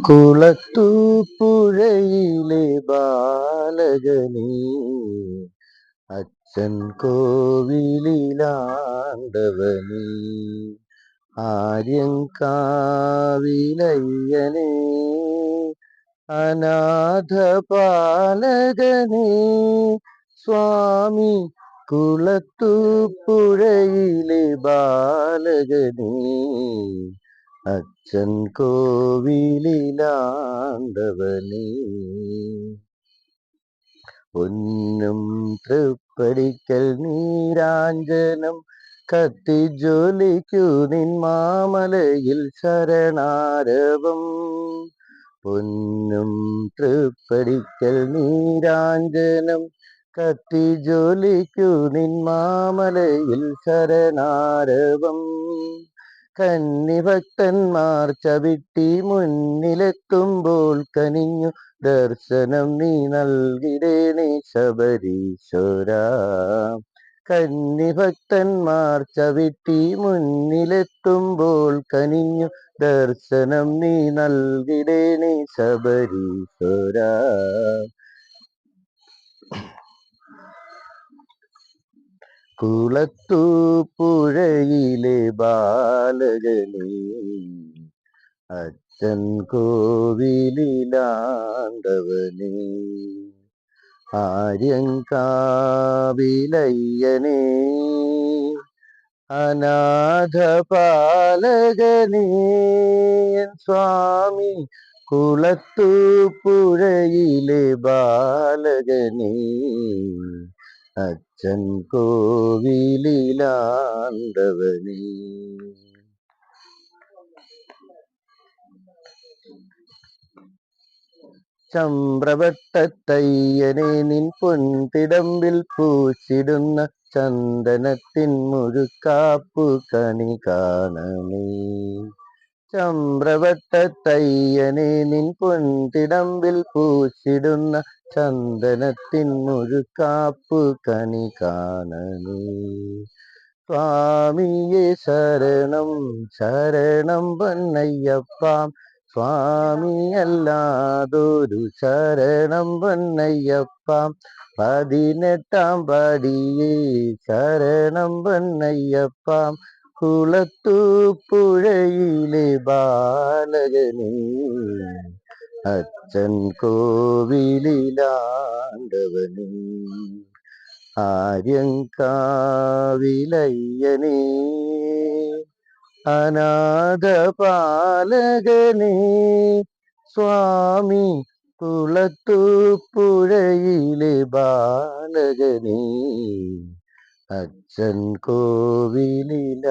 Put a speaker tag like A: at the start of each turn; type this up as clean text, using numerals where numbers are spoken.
A: കുളത്തൂപ്പുഴയിലെ ബാലകനേ, അച്ഛൻ കോവിലിലാണ്ടവനേ, ആര്യങ്കാവിലയ്യനേ, അനാഥപാലകനേ, സ്വാമി കുളത്തൂപ്പുഴയിലെ ബാലകനേ, അച്ഛൻ കോവിലിലാണ്ടവനേ. പൊന്നും തൃപ്പടിക്കൽ നീരാഞ്ജനം കത്തിജ്വലിക്കൂ നിൻ മാമലയിൽ ശരണാരവം. പൊന്നും തൃപ്പടിക്കൽ നീരാഞ്ജനം കത്തിജ്വലിക്കൂ നിൻ മാമലയിൽ ശരണാരവം. കന്നിഭക്തന്മാർ ചവിട്ടി മുന്നിലെത്തുമ്പോൾ കനിഞ്ഞു ദർശനം നീ നൽകിടേണേ ശബരീശ്വര. കന്നിഭക്തന്മാർ ചവിട്ടി മുന്നിലെത്തുമ്പോൾ കനിഞ്ഞു ദർശനം നീ നൽകിടേണേ ശബരീശ്വര. കുളത്തൂപ്പുഴയിലെ ബാലകനേ, അച്ഛൻ കോവിലിലാണ്ടവനേ, ആര്യങ്കാവിലയ്യനേ, അനാഥപാലകനേ, സ്വാമി കുളത്തൂപ്പുഴയിലെ ബാലകനേ, അച്ഛൻ കോവിലിലാണ്ടവനേ. ചമ്രവട്ടത്തയ്യനെ നിൻ പൊൻതിടമ്പിൽ പൂച്ചിടുന്ന ചന്ദനത്തിൻ മുഴുക്കാപ്പു കണി കാണണേ. ചമ്രവട്ടത്തയ്യനെ നിൻ പൊൻതിടമ്പിൽ പൂച്ചിടുന്ന ചന്ദനത്തിൻ മുഴുക്കാപ്പു കണി കാണണേ. സ്വാമിയെ ശരണം ശരണം പൊന്നയ്യപ്പാം, സ്വാമിയല്ലാതൊരു ശരണം പൊന്നയ്യപ്പാം. 18 പടിയേ ശരണം പൊന്നയ്യപ്പാം. കുളത്തൂപ്പുഴയിലെ ബാലകനേ, അച്ഛൻ കോവിലിലാണ്ടവനേ, ആര്യങ്കാവിലയ്യനേ, അനാഥപാലകനേ, സ്വാമി കുളത്തൂപ്പുഴയിലെ ബാലകനേ, അച്ഛൻ കോവിലിലാണ്ടവനേ.